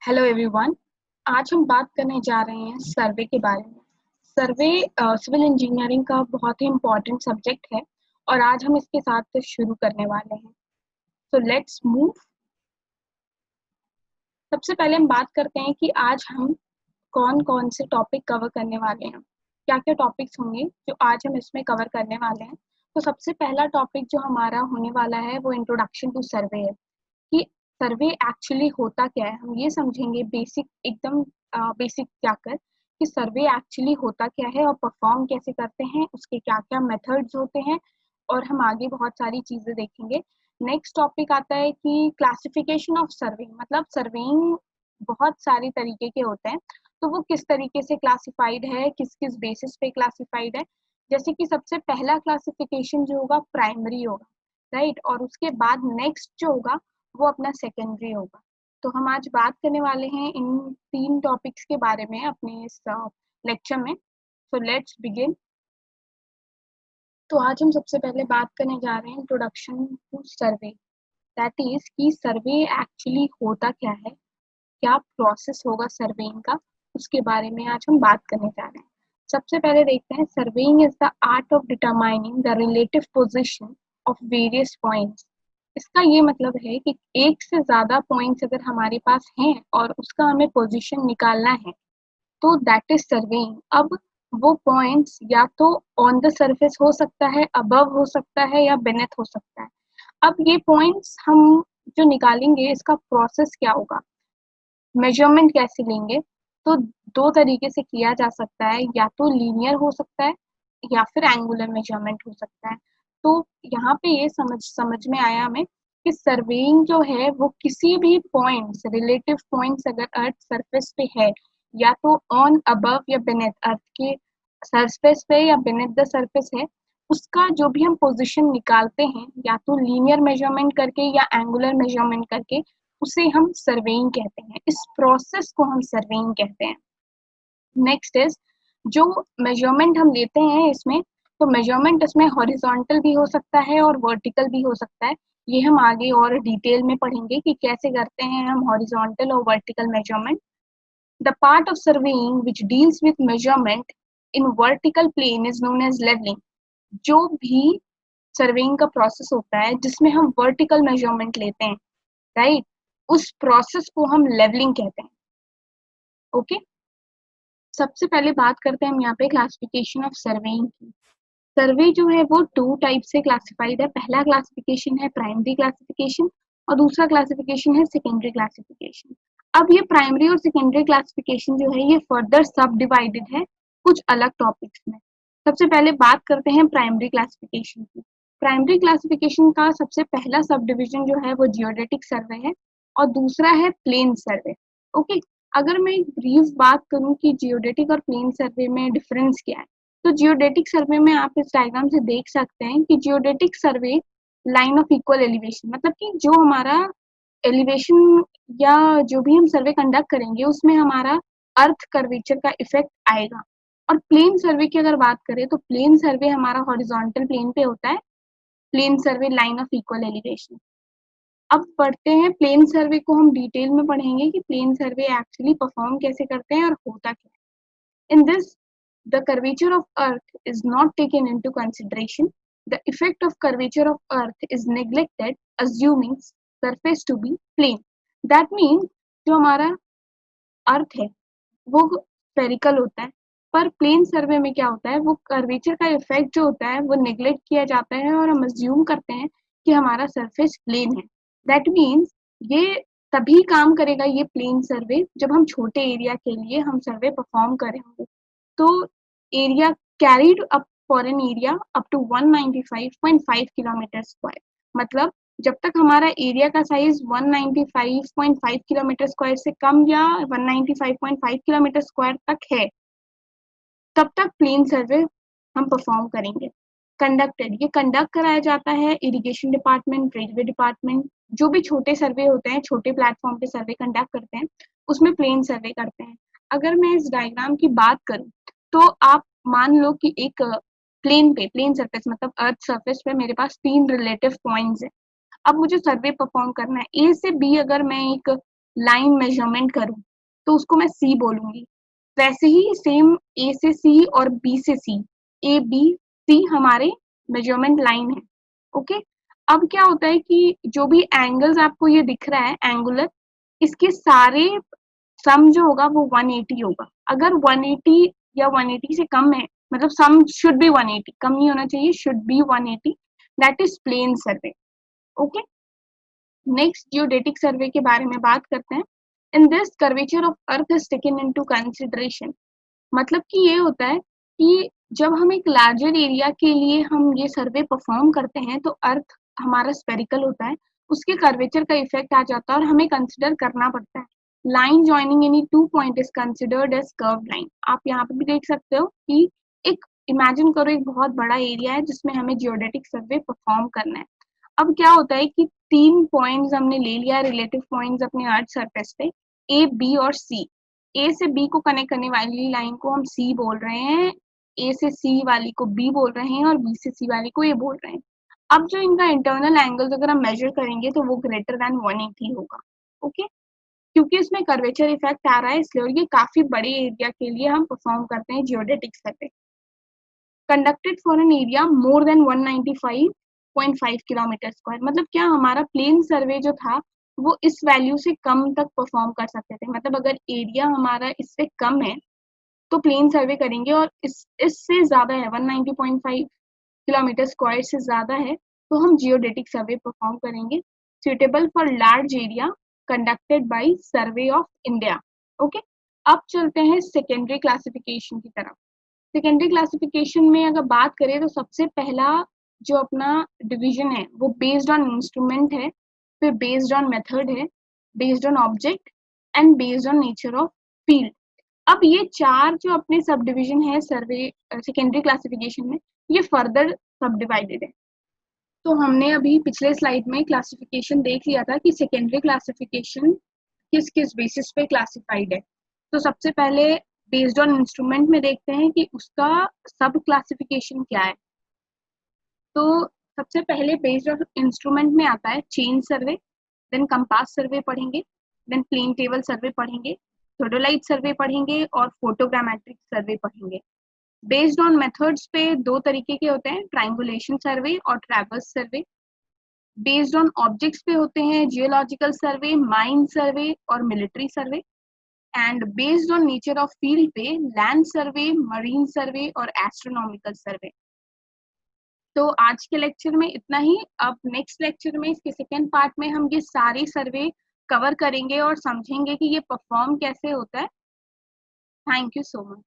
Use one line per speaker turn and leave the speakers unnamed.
Hello everyone. आज हम बात करने जा रहे हैं सर्वे के बारे में। सर्वे सिविल इंजीनियरिंग का बहुत ही इम्पोर्टेंट सब्जेक्ट है और आज हम इसके साथ शुरू करने वाले हैं। So let's move. सबसे पहले हम बात करते हैं कि आज हम कौन कौन से टॉपिक कवर करने वाले हैं, क्या क्या टॉपिक्स होंगे जो आज हम इसमें कवर करने वाले हैं। तो सबसे पहला टॉपिक जो हमारा होने वाला है वो इंट्रोडक्शन टू सर्वे है कि सर्वे एक्चुअली होता क्या है। हम ये समझेंगे बेसिक एकदम बेसिक जाकर कि सर्वे एक्चुअली होता क्या है और परफॉर्म कैसे करते हैं, उसके क्या क्या मेथड्स होते हैं और हम आगे बहुत सारी चीज़ें देखेंगे। नेक्स्ट टॉपिक आता है कि क्लासिफिकेशन ऑफ सर्वेइंग, मतलब सर्वेइंग बहुत सारे तरीके के होते हैं, तो वो किस तरीके से क्लासिफाइड है, किस किस बेसिस पे क्लासिफाइड है। जैसे कि सबसे पहला क्लासिफिकेशन जो होगा प्राइमरी होगा, राइट, और उसके बाद नेक्स्ट जो होगा वो अपना सेकेंडरी होगा। तो हम आज बात करने वाले हैं इन तीन टॉपिक्स के बारे में अपने इस लेक्चर में। So let's begin. तो आज हम सबसे पहले बात करने जा रहे हैं introduction to survey, that is कि सर्वे एक्चुअली होता क्या है, क्या प्रोसेस होगा सर्वेइंग का, उसके बारे में आज हम बात करने जा रहे हैं। सबसे पहले देखते हैं, surveying is the art of determining the relative position of various points. इसका ये मतलब है कि एक से ज्यादा पॉइंट्स अगर हमारे पास हैं और उसका हमें पोजीशन निकालना है तो दैट इज सर्वेइंग। अब वो पॉइंट्स या तो ऑन द सरफेस हो सकता है, अबव हो सकता है या बेनेथ हो सकता है। अब ये पॉइंट्स हम जो निकालेंगे इसका प्रोसेस क्या होगा, मेजरमेंट कैसे लेंगे, तो दो तरीके से किया जा सकता है, या तो लीनियर हो सकता है या फिर एंगुलर मेजरमेंट हो सकता है। तो यहाँ पे ये समझ में आया हमें कि सर्वेइंग जो है वो किसी भी पॉइंट्स, रिलेटिव पॉइंट्स अगर अर्थ सरफेस पे है, या तो ऑन, अबव या बेनेथ अर्थ के सरफेस पे या बेनेथ द सरफेस है, उसका जो भी हम पोजीशन निकालते हैं या तो लीनियर मेजरमेंट करके या एंगुलर मेजरमेंट करके, उसे हम सर्वेइंग कहते हैं। इस प्रोसेस को हम सर्वेइंग कहते हैं। नेक्स्ट इज, जो मेजरमेंट हम लेते हैं इसमें, तो मेजरमेंट इसमें हॉरिजॉन्टल भी हो सकता है और वर्टिकल भी हो सकता है। ये हम आगे और डिटेल में पढ़ेंगे कि कैसे करते हैं हम हॉरिजॉन्टल और vertical measurement. The part of surveying which deals with measurement in vertical plane is known as levelling. जो भी सर्वेइंग का प्रोसेस होता है जिसमें हम वर्टिकल मेजरमेंट लेते हैं, राइट, उस प्रोसेस को हम लेवलिंग कहते हैं। ओके, सबसे पहले बात करते हैं हम यहाँ पे क्लासिफिकेशन ऑफ सर्वेइंग की। सर्वे जो है वो टू टाइप से क्लासिफाइड है। पहला क्लासिफिकेशन है प्राइमरी क्लासिफिकेशन और दूसरा क्लासिफिकेशन है सेकेंडरी क्लासिफिकेशन। अब ये प्राइमरी और सेकेंडरी क्लासिफिकेशन जो है ये फर्दर सब डिवाइडेड है कुछ अलग टॉपिक्स में। सबसे पहले बात करते हैं प्राइमरी क्लासिफिकेशन की। प्राइमरी क्लासिफिकेशन का सबसे पहला सब डिविजन जो है वो जियोडेटिक सर्वे है और दूसरा है प्लेन सर्वे। ओके, अगर मैं एक ब्रीफ बात करूं कि जियोडेटिक और प्लेन सर्वे में डिफरेंस क्या है, तो जियोडेटिक सर्वे में आप इस डायग्राम से देख सकते हैं कि geodetic survey line of equal elevation, मतलब कि जो हमारा एलिवेशन या जो भी हम सर्वे कंडक्ट करेंगे उसमें हमारा अर्थ कर्वेचर का इफेक्ट आएगा। और प्लेन सर्वे की अगर बात करें तो प्लेन सर्वे हमारा हॉरिजॉन्टल प्लेन पे होता है, plane survey line of equal elevation. अब पढ़ते हैं प्लेन सर्वे को, हम डिटेल में पढ़ेंगे कि प्लेन सर्वे एक्चुअली परफॉर्म कैसे करते हैं और होता क्या है। In this, the curvature of earth is not taken into consideration. The effect of curvature of earth is neglected, assuming surface to be plane. That means जो हमारा अर्थ है वो स्फेरिकल होता है, पर प्लेन सर्वे में क्या होता है, वो कर्वेचर का इफेक्ट जो होता है वो नेग्लेक्ट किया जाता है और हम अज्यूम करते हैं कि हमारा सरफेस प्लेन है। दैट मीन्स ये तभी काम करेगा ये प्लेन सर्वे जब हम छोटे एरिया के लिए हम सर्वे परफॉर्म करेंगे। तो area carried up for an area up to 195.5 kilometre square, मतलब जब तक हमारा एरिया का साइज 195.5 किलोमीटर स्क्वायर से कम या 195.5 किलोमीटर स्क्वायर तक है, तब तक प्लेन सर्वे हम परफॉर्म करेंगे। कंडक्टेड, ये कंडक्ट कराया जाता है इरिगेशन डिपार्टमेंट, रेलवे डिपार्टमेंट, जो भी छोटे सर्वे होते हैं, छोटे प्लेटफॉर्म पे सर्वे कंडक्ट करते हैं, उसमें प्लेन सर्वे करते हैं। अगर मैं इस डायग्राम की बात करूं तो आप मान लो कि एक प्लेन पे, प्लेन सरफेस मतलब अर्थ सरफेस पे मेरे पास तीन रिलेटिव पॉइंट्स हैं। अब मुझे सर्वे परफॉर्म करना है ए से बी। अगर मैं एक लाइन मेजरमेंट करूं तो उसको मैं सी बोलूंगी। वैसे ही सेम ए से सी और बी से सी, ए बी सी हमारे मेजरमेंट लाइन है। ओके, अब क्या होता है कि जो भी एंगल्स आपको ये दिख रहा है एंगुलर, इसके सारे सम जो होगा वो 180 होगा। अगर 180 या 180 से कम है, मतलब सम शुड बी 180, कम नहीं होना चाहिए, should be 180, that is plane survey. Okay, next geodetic survey के बारे में बात करते हैं। In this curvature of earth is taken into consideration. मतलब कि ये होता है कि जब हम एक लार्जर एरिया के लिए हम ये सर्वे परफॉर्म करते हैं तो अर्थ हमारा स्पेरिकल होता है, उसके कर्वेचर का इफेक्ट आ जाता है और हमें कंसिडर करना पड़ता है। Line joining any two point is considered as curve line. आप यहाँ पे भी देख सकते हो कि एक इमेजिन करो एक बहुत बड़ा एरिया है जिसमें हमें जियोडेटिक सर्वे परफॉर्म करना है। अब क्या होता है कि 3 पॉइंट्स हमने ले लिया रिलेटिव पॉइंट्स अपने अर्थ सरफेस पे, ए बी और सी। ए से बी को कनेक्ट करने वाली लाइन को हम सी बोल रहे हैं, ए से सी वाली को बी बोल रहे हैं और बी से सी वाली को ए बोल रहे हैं। अब जो इनका इंटरनल एंगल्स अगर हम मेजर करेंगे तो वो ग्रेटर देन 180 होगा। ओके, क्योंकि इसमें कर्वेचर इफेक्ट आ रहा है इसलिए, और ये काफी बड़े एरिया के लिए हम परफॉर्म करते हैं geodetic survey. Conducted for an area more than 195.5 kilometre square. मतलब क्या हमारा प्लेन सर्वे जो था वो इस वैल्यू से कम तक परफॉर्म कर सकते थे। मतलब अगर एरिया हमारा इससे कम है तो प्लेन सर्वे करेंगे, और इससे ज्यादा है 190.5 किलोमीटर स्क्वायर से ज्यादा है तो हम जियोडेटिक सर्वे परफॉर्म करेंगे। Suitable for large area conducted by survey of India. Okay, अब चलते हैं सेकेंडरी क्लासिफिकेशन की तरफ। सेकेंडरी क्लासिफिकेशन में अगर बात करें तो सबसे पहला जो अपना डिवीजन है वो बेस्ड ऑन इंस्ट्रूमेंट है, फिर बेस्ड ऑन मेथड है, based on object and based on nature of field. अब ये चार जो अपने सब डिविजन है सर्वे सेकेंडरी क्लासिफिकेशन में, ये फर्दर सब डिवाइडेड है। तो हमने अभी पिछले स्लाइड में क्लासिफिकेशन देख लिया था कि सेकेंडरी क्लासिफिकेशन किस किस बेसिस पे क्लासिफाइड है। तो सबसे पहले बेस्ड ऑन इंस्ट्रूमेंट में देखते हैं कि उसका सब क्लासिफिकेशन क्या है। तो सबसे पहले बेस्ड ऑन इंस्ट्रूमेंट में आता है chain survey, then compass survey पढ़ेंगे, देन प्लेन टेबल सर्वे पढ़ेंगे, थोडोलाइट सर्वे पढ़ेंगे और फोटोग्रामेट्रिक सर्वे पढ़ेंगे। बेस्ड ऑन मेथड्स पे दो तरीके के होते हैं, ट्रायंगुलेशन सर्वे और traverse survey. Based on objects पे होते हैं जियोलॉजिकल सर्वे, माइन सर्वे और military survey. And based on nature of field पे लैंड सर्वे, मरीन सर्वे और एस्ट्रोनॉमिकल सर्वे। तो आज के लेक्चर में इतना ही। अब नेक्स्ट लेक्चर में इसके सेकेंड पार्ट में हम ये सारे सर्वे कवर करेंगे और समझेंगे कि ये परफॉर्म कैसे होता है। Thank you so much.